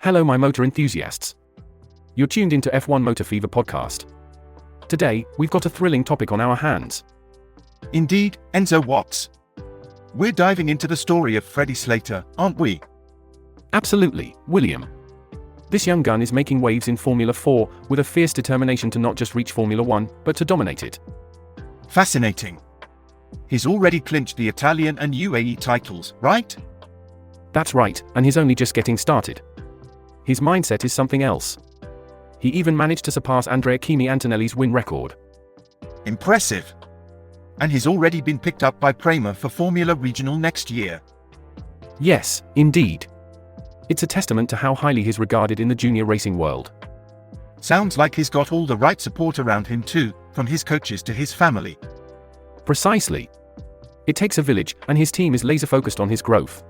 Hello my motor enthusiasts. You're tuned into F1 Motor Fever podcast. Today, we've got a thrilling topic on our hands. Indeed, Enzo Watts. We're diving into the story of Freddie Slater, aren't we? Absolutely, William. This young gun is making waves in Formula 4 with a fierce determination to not just reach Formula 1, but to dominate it. Fascinating. He's already clinched the Italian and UAE titles, right? That's right, and he's only just getting started. His mindset is something else. He even managed to surpass Andrea Kimi Antonelli's win record. Impressive. And he's already been picked up by Prema for Formula Regional next year. Yes, indeed. It's a testament to how highly he's regarded in the junior racing world. Sounds like he's got all the right support around him too, from his coaches to his family. Precisely. It takes a village, and his team is laser-focused on his growth.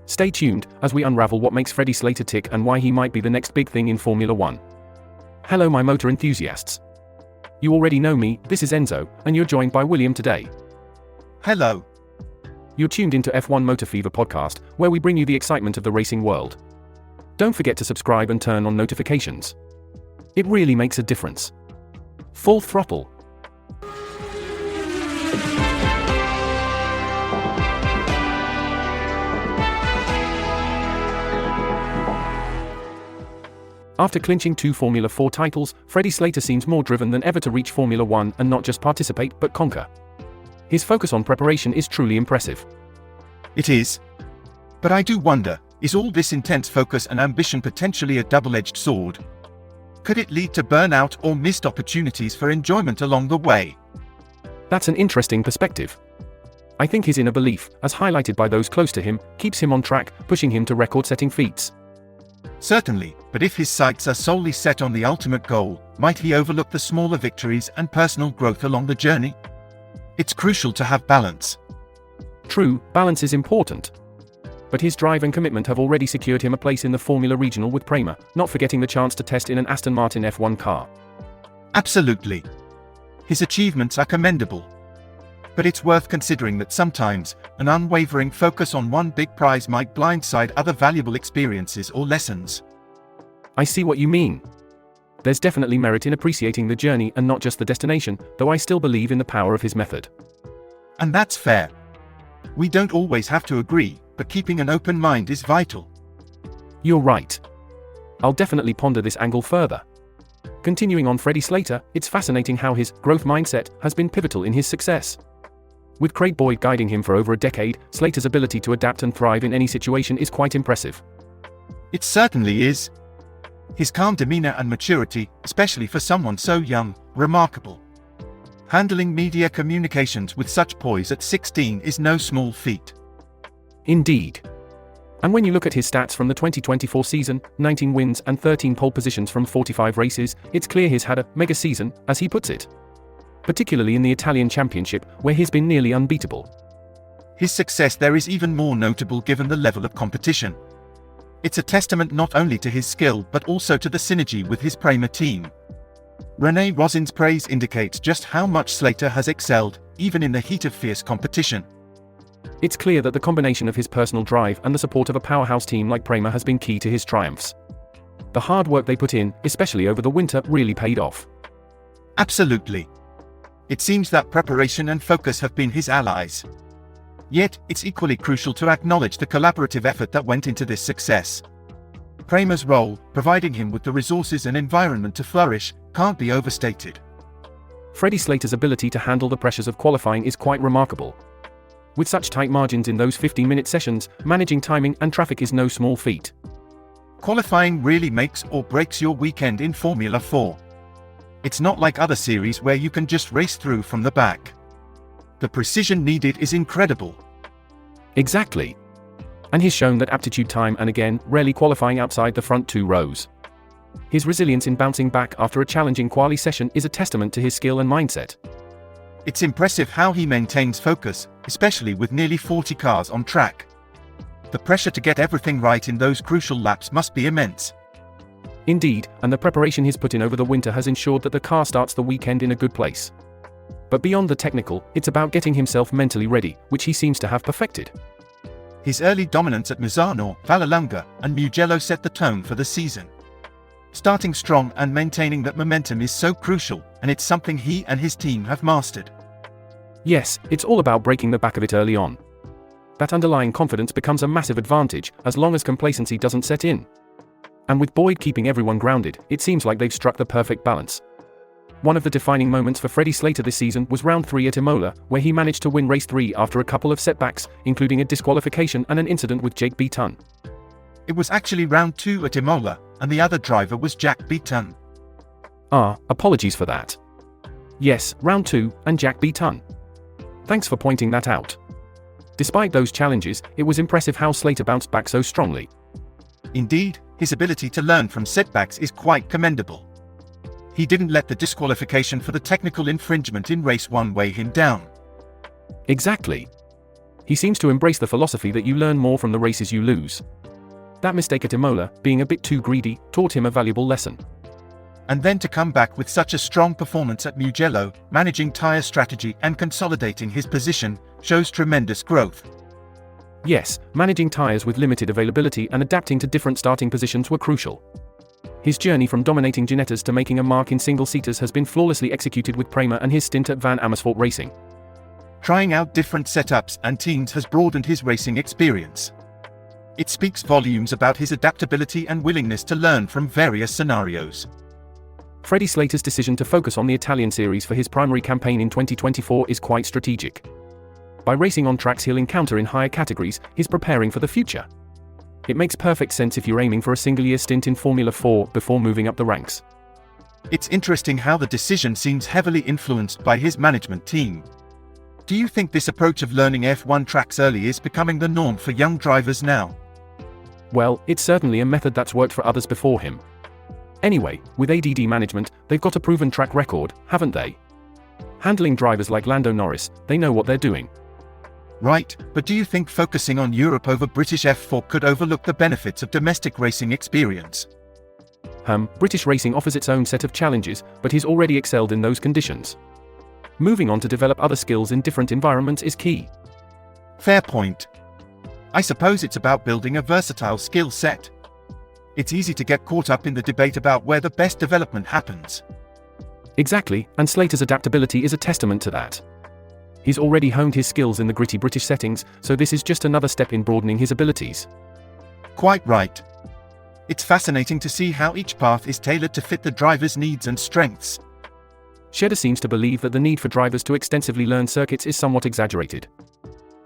Stay tuned, as we unravel what makes Freddie Slater tick and why he might be the next big thing in Formula 1. Hello my motor enthusiasts. You already know me, this is Enzo, and you're joined by William today. Hello. You're tuned into F1 Motor Fever podcast, where we bring you the excitement of the racing world. Don't forget to subscribe and turn on notifications. It really makes a difference. Full throttle. After clinching 2 Formula 4 titles, Freddie Slater seems more driven than ever to reach Formula 1 and not just participate but conquer. His focus on preparation is truly impressive. It is. But I do wonder, is all this intense focus and ambition potentially a double-edged sword? Could it lead to burnout or missed opportunities for enjoyment along the way? That's an interesting perspective. I think his inner belief, as highlighted by those close to him, keeps him on track, pushing him to record-setting feats. Certainly, but if his sights are solely set on the ultimate goal, might he overlook the smaller victories and personal growth along the journey? It's crucial to have balance. True, balance is important. But his drive and commitment have already secured him a place in the Formula Regional with Prema, not forgetting the chance to test in an Aston Martin F1 car. Absolutely. His achievements are commendable. But it's worth considering that sometimes, an unwavering focus on one big prize might blindside other valuable experiences or lessons. I see what you mean. There's definitely merit in appreciating the journey and not just the destination, though I still believe in the power of his method. And that's fair. We don't always have to agree, but keeping an open mind is vital. You're right. I'll definitely ponder this angle further. Continuing on Freddie Slater, it's fascinating how his growth mindset has been pivotal in his success. With Craig Boyd guiding him for over a decade, Slater's ability to adapt and thrive in any situation is quite impressive. It certainly is. His calm demeanor and maturity, especially for someone so young, remarkable. Handling media communications with such poise at 16 is no small feat. Indeed. And when you look at his stats from the 2024 season, 19 wins and 13 pole positions from 45 races, it's clear he's had a mega season, as he puts it. Particularly in the Italian Championship, where he's been nearly unbeatable. His success there is even more notable given the level of competition. It's a testament not only to his skill but also to the synergy with his Prema team. René Rosin's praise indicates just how much Slater has excelled, even in the heat of fierce competition. It's clear that the combination of his personal drive and the support of a powerhouse team like Prema has been key to his triumphs. The hard work they put in, especially over the winter, really paid off. Absolutely. It seems that preparation and focus have been his allies. Yet, it's equally crucial to acknowledge the collaborative effort that went into this success. Prema's role, providing him with the resources and environment to flourish, can't be overstated. Freddie Slater's ability to handle the pressures of qualifying is quite remarkable. With such tight margins in those 15-minute sessions, managing timing and traffic is no small feat. Qualifying really makes or breaks your weekend in Formula 4. It's not like other series where you can just race through from the back. The precision needed is incredible. Exactly. And he's shown that aptitude time and again, rarely qualifying outside the front 2 rows. His resilience in bouncing back after a challenging quali session is a testament to his skill and mindset. It's impressive how he maintains focus, especially with nearly 40 cars on track. The pressure to get everything right in those crucial laps must be immense. Indeed, and the preparation he's put in over the winter has ensured that the car starts the weekend in a good place. But beyond the technical, it's about getting himself mentally ready, which he seems to have perfected. His early dominance at Misano, Vallelunga, and Mugello set the tone for the season. Starting strong and maintaining that momentum is so crucial, and it's something he and his team have mastered. Yes, it's all about breaking the back of it early on. That underlying confidence becomes a massive advantage, as long as complacency doesn't set in. And with Boyd keeping everyone grounded, it seems like they've struck the perfect balance. One of the defining moments for Freddie Slater this season was round 3 at Imola, where he managed to win race 3 after a couple of setbacks, including a disqualification and an incident with Jake Beaton. It was actually round 2 at Imola, and the other driver was Jack Beaton. Apologies for that. Yes, round 2, and Jack Beaton. Thanks for pointing that out. Despite those challenges, it was impressive how Slater bounced back so strongly. Indeed, his ability to learn from setbacks is quite commendable. He didn't let the disqualification for the technical infringement in race 1 weigh him down. Exactly. He seems to embrace the philosophy that you learn more from the races you lose. That mistake at Imola, being a bit too greedy, taught him a valuable lesson. And then to come back with such a strong performance at Mugello, managing tyre strategy and consolidating his position, shows tremendous growth. Yes, managing tyres with limited availability and adapting to different starting positions were crucial. His journey from dominating Ginettas to making a mark in single-seaters has been flawlessly executed with Prema and his stint at Van Amersfoort Racing. Trying out different setups and teams has broadened his racing experience. It speaks volumes about his adaptability and willingness to learn from various scenarios. Freddie Slater's decision to focus on the Italian series for his primary campaign in 2024 is quite strategic. By racing on tracks he'll encounter in higher categories, he's preparing for the future. It makes perfect sense if you're aiming for a single-year stint in Formula 4 before moving up the ranks. It's interesting how the decision seems heavily influenced by his management team. Do you think this approach of learning F1 tracks early is becoming the norm for young drivers now? Well, it's certainly a method that's worked for others before him. Anyway, with ADD management, they've got a proven track record, haven't they? Handling drivers like Lando Norris, they know what they're doing. Right, but do you think focusing on Europe over British F4 could overlook the benefits of domestic racing experience? British racing offers its own set of challenges, but he's already excelled in those conditions. Moving on to develop other skills in different environments is key. Fair point. I suppose it's about building a versatile skill set. It's easy to get caught up in the debate about where the best development happens. Exactly, and Slater's adaptability is a testament to that. He's already honed his skills in the gritty British settings, so this is just another step in broadening his abilities. Quite right. It's fascinating to see how each path is tailored to fit the driver's needs and strengths. Cheddar seems to believe that the need for drivers to extensively learn circuits is somewhat exaggerated.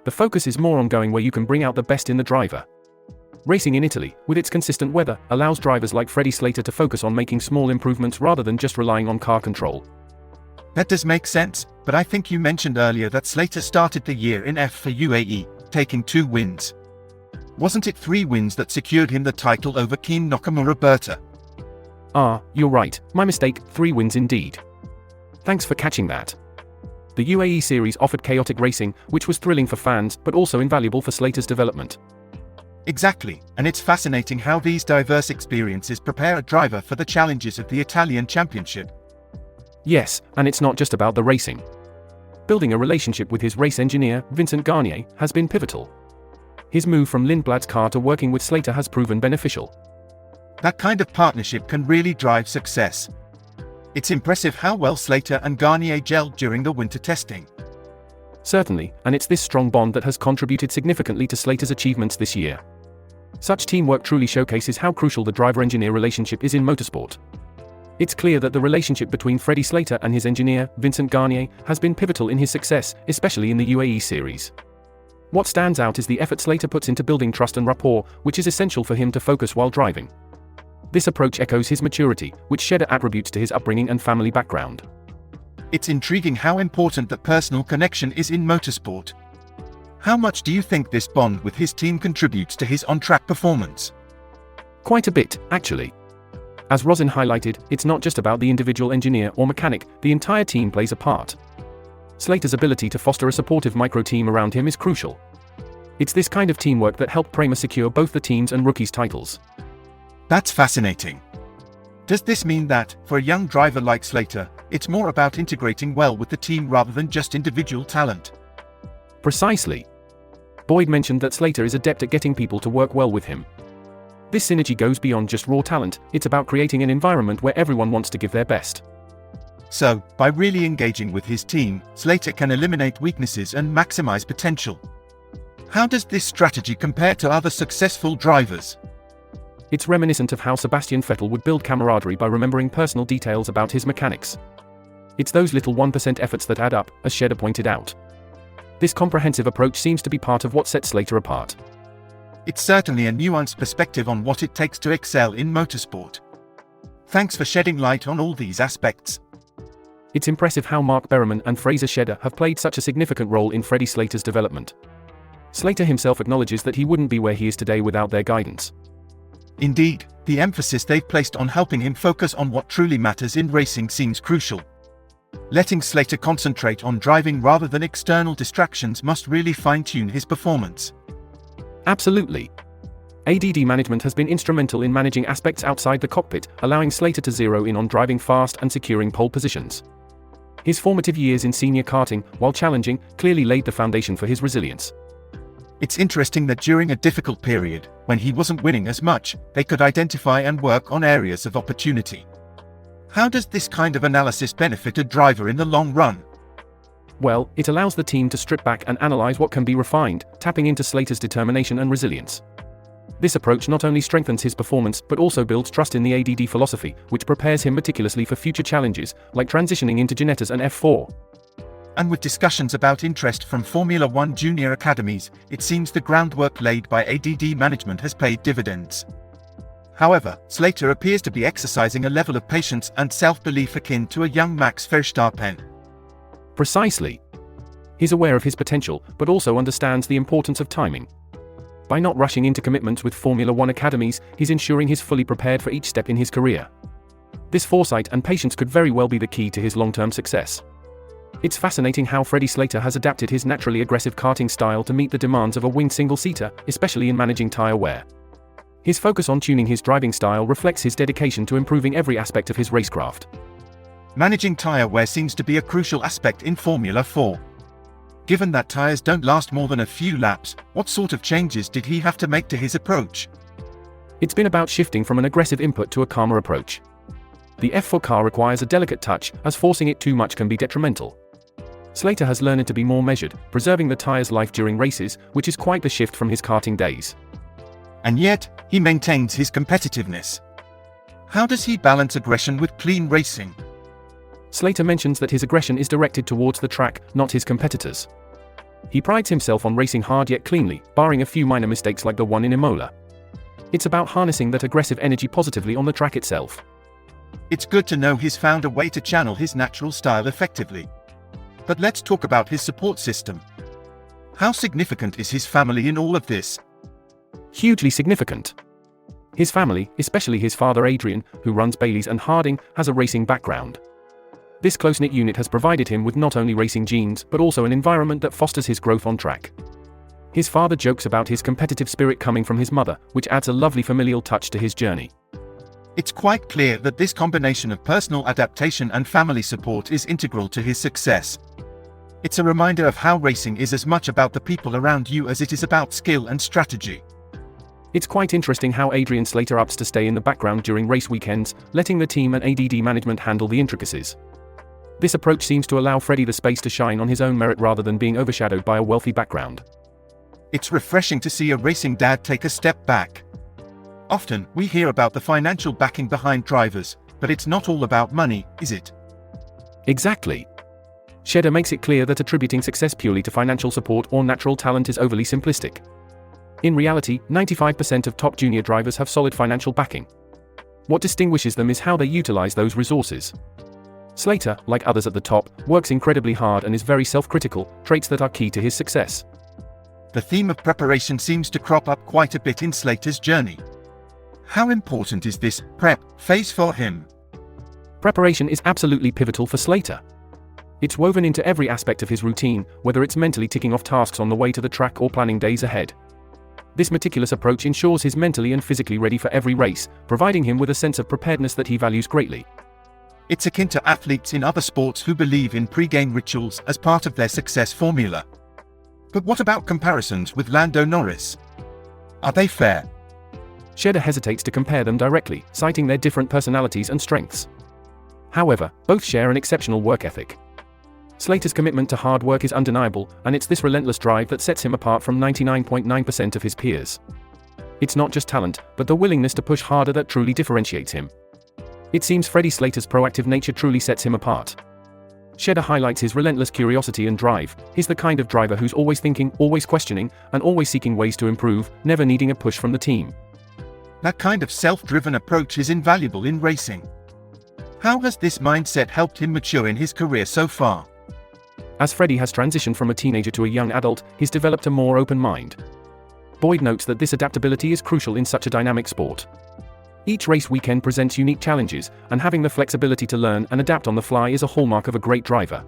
The focus is more on going where you can bring out the best in the driver. Racing in Italy, with its consistent weather, allows drivers like Freddie Slater to focus on making small improvements rather than just relying on car control. That does make sense, but I think you mentioned earlier that Slater started the year in F for UAE, taking 2 wins. Wasn't it 3 wins that secured him the title over Keen Nokama Roberta? You're right, my mistake, 3 wins indeed. Thanks for catching that. The UAE series offered chaotic racing, which was thrilling for fans, but also invaluable for Slater's development. Exactly, and it's fascinating how these diverse experiences prepare a driver for the challenges of the Italian Championship. Yes, and it's not just about the racing. Building a relationship with his race engineer, Vincent Garnier, has been pivotal. His move from Lindblad's car to working with Slater has proven beneficial. That kind of partnership can really drive success. It's impressive how well Slater and Garnier gelled during the winter testing. Certainly, and it's this strong bond that has contributed significantly to Slater's achievements this year. Such teamwork truly showcases how crucial the driver-engineer relationship is in motorsport. It's clear that the relationship between Freddie Slater and his engineer, Vincent Garnier, has been pivotal in his success, especially in the UAE series. What stands out is the effort Slater puts into building trust and rapport, which is essential for him to focus while driving. This approach echoes his maturity, which Cheddar attributes to his upbringing and family background. It's intriguing how important the personal connection is in motorsport. How much do you think this bond with his team contributes to his on-track performance? Quite a bit, actually. As Rosin highlighted, it's not just about the individual engineer or mechanic, the entire team plays a part. Slater's ability to foster a supportive micro-team around him is crucial. It's this kind of teamwork that helped Prema secure both the teams and rookies titles. That's fascinating. Does this mean that, for a young driver like Slater, it's more about integrating well with the team rather than just individual talent? Precisely. Boyd mentioned that Slater is adept at getting people to work well with him. This synergy goes beyond just raw talent, it's about creating an environment where everyone wants to give their best. So, by really engaging with his team, Slater can eliminate weaknesses and maximize potential. How does this strategy compare to other successful drivers? It's reminiscent of how Sebastian Vettel would build camaraderie by remembering personal details about his mechanics. It's those little 1% efforts that add up, as Shedder pointed out. This comprehensive approach seems to be part of what sets Slater apart. It's certainly a nuanced perspective on what it takes to excel in motorsport. Thanks for shedding light on all these aspects. It's impressive how Mark Berreman and Fraser Shedder have played such a significant role in Freddie Slater's development. Slater himself acknowledges that he wouldn't be where he is today without their guidance. Indeed, the emphasis they've placed on helping him focus on what truly matters in racing seems crucial. Letting Slater concentrate on driving rather than external distractions must really fine-tune his performance. Absolutely. ADD management has been instrumental in managing aspects outside the cockpit, allowing Slater to zero in on driving fast and securing pole positions. His formative years in senior karting, while challenging, clearly laid the foundation for his resilience. It's interesting that during a difficult period, when he wasn't winning as much, they could identify and work on areas of opportunity. How does this kind of analysis benefit a driver in the long run? Well, it allows the team to strip back and analyze what can be refined, tapping into Slater's determination and resilience. This approach not only strengthens his performance but also builds trust in the ADD philosophy, which prepares him meticulously for future challenges, like transitioning into Ginettas and F4. And with discussions about interest from Formula One junior academies, it seems the groundwork laid by ADD management has paid dividends. However, Slater appears to be exercising a level of patience and self-belief akin to a young Max Verstappen. Precisely. He's aware of his potential, but also understands the importance of timing. By not rushing into commitments with Formula One academies, he's ensuring he's fully prepared for each step in his career. This foresight and patience could very well be the key to his long-term success. It's fascinating how Freddie Slater has adapted his naturally aggressive karting style to meet the demands of a winged single-seater, especially in managing tire wear. His focus on tuning his driving style reflects his dedication to improving every aspect of his racecraft. Managing tire wear seems to be a crucial aspect in Formula 4. Given that tires don't last more than a few laps, what sort of changes did he have to make to his approach? It's been about shifting from an aggressive input to a calmer approach. The F4 car requires a delicate touch, as forcing it too much can be detrimental. Slater has learned to be more measured, preserving the tire's life during races, which is quite the shift from his karting days. And yet, he maintains his competitiveness. How does he balance aggression with clean racing? Slater mentions that his aggression is directed towards the track, not his competitors. He prides himself on racing hard yet cleanly, barring a few minor mistakes like the one in Imola. It's about harnessing that aggressive energy positively on the track itself. It's good to know he's found a way to channel his natural style effectively. But let's talk about his support system. How significant is his family in all of this? Hugely significant. His family, especially his father Adrian, who runs Bailey's and Harding, has a racing background. This close-knit unit has provided him with not only racing genes but also an environment that fosters his growth on track. His father jokes about his competitive spirit coming from his mother, which adds a lovely familial touch to his journey. It's quite clear that this combination of personal adaptation and family support is integral to his success. It's a reminder of how racing is as much about the people around you as it is about skill and strategy. It's quite interesting how Adrian Slater opts to stay in the background during race weekends, letting the team and ADD management handle the intricacies. This approach seems to allow Freddie the space to shine on his own merit rather than being overshadowed by a wealthy background. It's refreshing to see a racing dad take a step back. Often, we hear about the financial backing behind drivers, but it's not all about money, is it? Exactly. Shedder makes it clear that attributing success purely to financial support or natural talent is overly simplistic. In reality, 95% of top junior drivers have solid financial backing. What distinguishes them is how they utilize those resources. Slater, like others at the top, works incredibly hard and is very self-critical, traits that are key to his success. The theme of preparation seems to crop up quite a bit in Slater's journey. How important is this prep phase for him? Preparation is absolutely pivotal for Slater. It's woven into every aspect of his routine, whether it's mentally ticking off tasks on the way to the track or planning days ahead. This meticulous approach ensures he's mentally and physically ready for every race, providing him with a sense of preparedness that he values greatly. It's akin to athletes in other sports who believe in pre-game rituals as part of their success formula. But what about comparisons with Lando Norris? Are they fair? Slater hesitates to compare them directly, citing their different personalities and strengths. However, both share an exceptional work ethic. Slater's commitment to hard work is undeniable, and it's this relentless drive that sets him apart from 99.9% of his peers. It's not just talent, but the willingness to push harder that truly differentiates him. It seems Freddie Slater's proactive nature truly sets him apart. Slater highlights his relentless curiosity and drive. He's the kind of driver who's always thinking, always questioning, and always seeking ways to improve, never needing a push from the team. That kind of self-driven approach is invaluable in racing. How has this mindset helped him mature in his career so far? As Freddie has transitioned from a teenager to a young adult, he's developed a more open mind. Boyd notes that this adaptability is crucial in such a dynamic sport. Each race weekend presents unique challenges, and having the flexibility to learn and adapt on the fly is a hallmark of a great driver.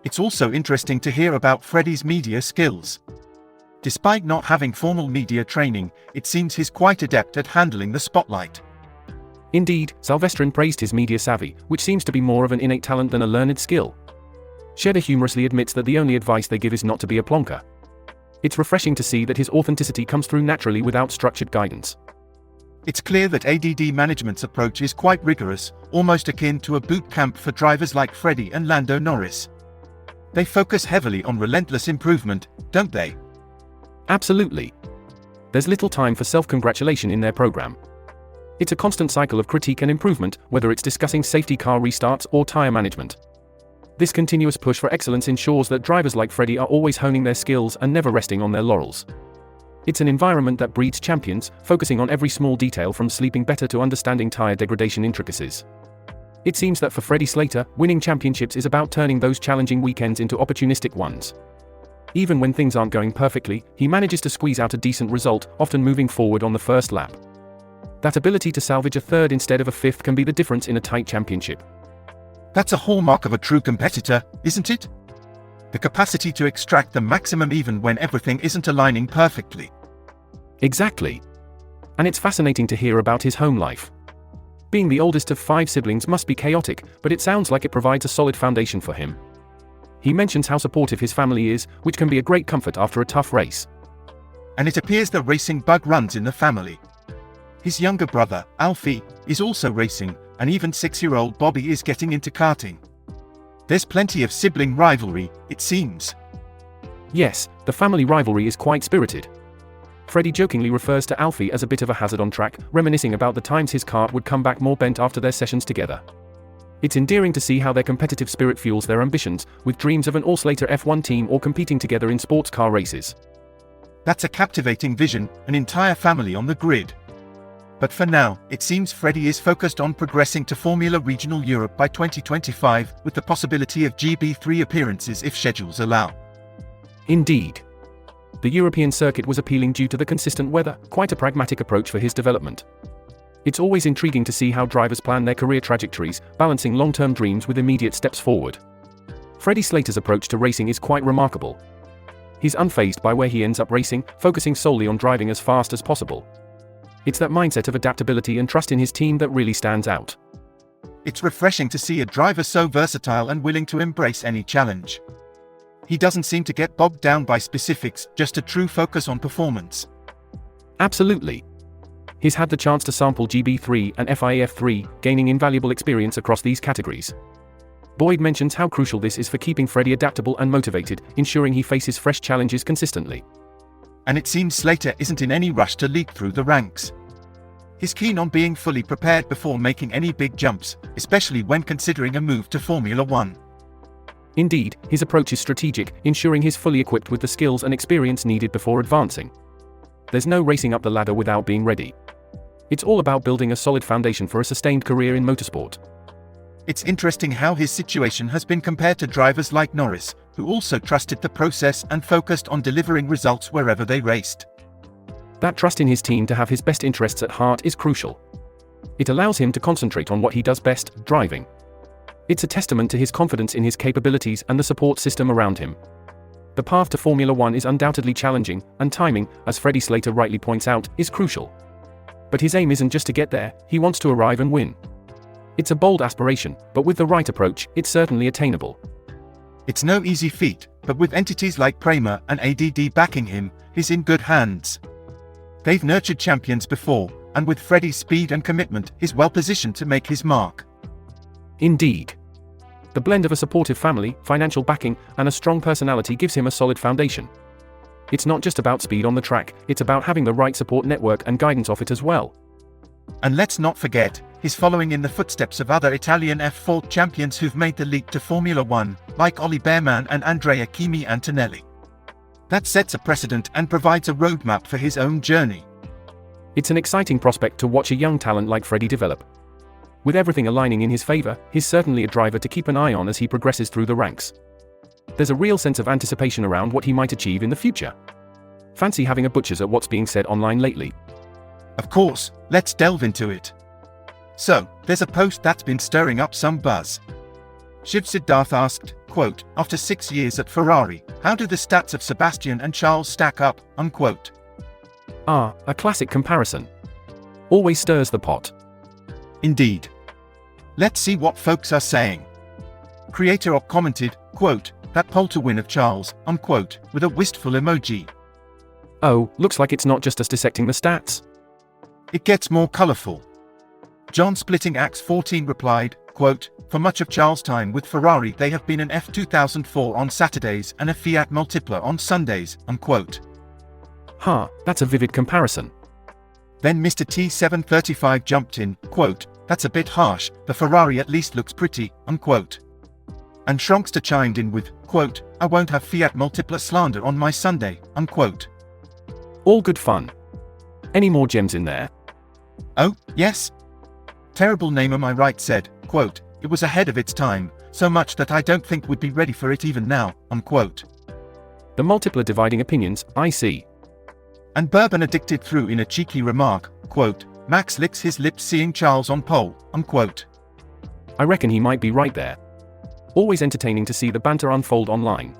It's also interesting to hear about Freddie's media skills. Despite not having formal media training, it seems he's quite adept at handling the spotlight. Indeed, Silvestrin praised his media savvy, which seems to be more of an innate talent than a learned skill. Slater humorously admits that the only advice they give is not to be a plonker. It's refreshing to see that his authenticity comes through naturally without structured guidance. It's clear that ADD management's approach is quite rigorous, almost akin to a boot camp for drivers like Freddie and Lando Norris. They focus heavily on relentless improvement, don't they? Absolutely. There's little time for self-congratulation in their program. It's a constant cycle of critique and improvement, whether it's discussing safety car restarts or tire management. This continuous push for excellence ensures that drivers like Freddie are always honing their skills and never resting on their laurels. It's an environment that breeds champions, focusing on every small detail from sleeping better to understanding tire degradation intricacies. It seems that for Freddie Slater, winning championships is about turning those challenging weekends into opportunistic ones. Even when things aren't going perfectly, he manages to squeeze out a decent result, often moving forward on the first lap. That ability to salvage a third instead of a fifth can be the difference in a tight championship. That's a hallmark of a true competitor, isn't it? The capacity to extract the maximum even when everything isn't aligning perfectly. Exactly. And it's fascinating to hear about his home life. Being the oldest of 5 siblings must be chaotic, but it sounds like it provides a solid foundation for him. He mentions how supportive his family is, which can be a great comfort after a tough race. And it appears the racing bug runs in the family. His younger brother, Alfie, is also racing, and even 6-year-old Bobby is getting into karting. There's plenty of sibling rivalry, it seems. Yes, the family rivalry is quite spirited. Freddie jokingly refers to Alfie as a bit of a hazard on track, reminiscing about the times his kart would come back more bent after their sessions together. It's endearing to see how their competitive spirit fuels their ambitions, with dreams of an all-Slater F1 team or competing together in sports car races. That's a captivating vision, an entire family on the grid. But for now, it seems Freddie is focused on progressing to Formula Regional Europe by 2025, with the possibility of GB3 appearances if schedules allow. Indeed. The European circuit was appealing due to the consistent weather, quite a pragmatic approach for his development. It's always intriguing to see how drivers plan their career trajectories, balancing long-term dreams with immediate steps forward. Freddie Slater's approach to racing is quite remarkable. He's unfazed by where he ends up racing, focusing solely on driving as fast as possible. It's that mindset of adaptability and trust in his team that really stands out. It's refreshing to see a driver so versatile and willing to embrace any challenge. He doesn't seem to get bogged down by specifics, just a true focus on performance. Absolutely. He's had the chance to sample GB3 and FIF3, gaining invaluable experience across these categories. Boyd mentions how crucial this is for keeping Freddie adaptable and motivated, ensuring he faces fresh challenges consistently. And it seems Slater isn't in any rush to leap through the ranks. He's keen on being fully prepared before making any big jumps, especially when considering a move to Formula 1. Indeed, his approach is strategic, ensuring he's fully equipped with the skills and experience needed before advancing. There's no racing up the ladder without being ready. It's all about building a solid foundation for a sustained career in motorsport. It's interesting how his situation has been compared to drivers like Norris, who also trusted the process and focused on delivering results wherever they raced. That trust in his team to have his best interests at heart is crucial. It allows him to concentrate on what he does best, driving. It's a testament to his confidence in his capabilities and the support system around him. The path to Formula 1 is undoubtedly challenging, and timing, as Freddie Slater rightly points out, is crucial. But his aim isn't just to get there, he wants to arrive and win. It's a bold aspiration, but with the right approach, it's certainly attainable. It's no easy feat, but with entities like Prema and ADD backing him, he's in good hands. They've nurtured champions before, and with Freddie's speed and commitment, he's well positioned to make his mark. Indeed. The blend of a supportive family, financial backing, and a strong personality gives him a solid foundation. It's not just about speed on the track, it's about having the right support network and guidance off it as well. And let's not forget, he's following in the footsteps of other Italian F4 champions who've made the leap to Formula One, like Ollie Bearman and Andrea Kimi Antonelli. That sets a precedent and provides a roadmap for his own journey. It's an exciting prospect to watch a young talent like Freddie develop. With everything aligning in his favor, he's certainly a driver to keep an eye on as he progresses through the ranks. There's a real sense of anticipation around what he might achieve in the future. Fancy having a butcher's at what's being said online lately. Of course, let's delve into it. So, there's a post that's been stirring up some buzz. Shiv Siddharth asked, quote, "After 6 years at Ferrari, how do the stats of Sebastian and Charles stack up?" unquote. A classic comparison. Always stirs the pot. Indeed. Let's see what folks are saying. Creator Op commented, quote, "That pole to win of Charles," unquote, with a wistful emoji. Oh, looks like it's not just us dissecting the stats. It gets more colorful. John Splitting Axe 14 replied, quote, "For much of Charles' time with Ferrari they have been an F2004 on Saturdays and a Fiat Multipla on Sundays," unquote. That's a vivid comparison. Then Mr. T735 jumped in, quote, "That's a bit harsh, the Ferrari at least looks pretty," unquote. And Shronkster chimed in with, quote, "I won't have Fiat Multipla slander on my Sunday," unquote. All good fun. Any more gems in there? Oh, yes. Terrible Name Am I Right said, quote, "It was ahead of its time, so much that I don't think we'd be ready for it even now," unquote. The Multipla dividing opinions, I see. And Bourbon Addicted threw in a cheeky remark, quote, "Max licks his lips seeing Charles on pole," unquote. I reckon he might be right there. Always entertaining to see the banter unfold online.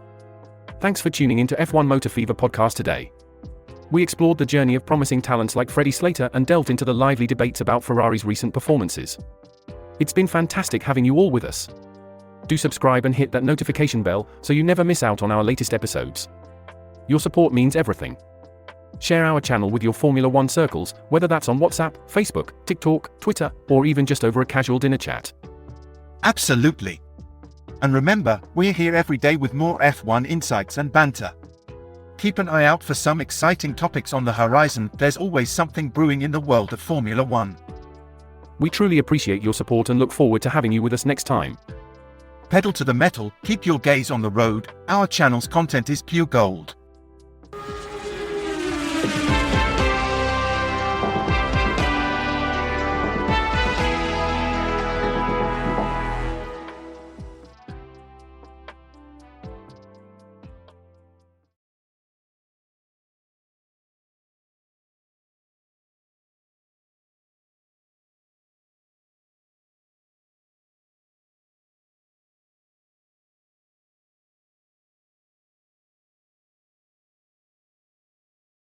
Thanks for tuning into F1 Motor Fever podcast today. We explored the journey of promising talents like Freddie Slater and delved into the lively debates about Ferrari's recent performances. It's been fantastic having you all with us. Do subscribe and hit that notification bell so you never miss out on our latest episodes. Your support means everything. Share our channel with your Formula One circles, whether that's on WhatsApp, Facebook, TikTok, Twitter, or even just over a casual dinner chat. Absolutely. And remember, we're here every day with more F1 insights and banter. Keep an eye out for some exciting topics on the horizon. There's always something brewing in the world of Formula One. We truly appreciate your support and look forward to having you with us next time. Pedal to the metal, keep your gaze on the road, our channel's content is pure gold.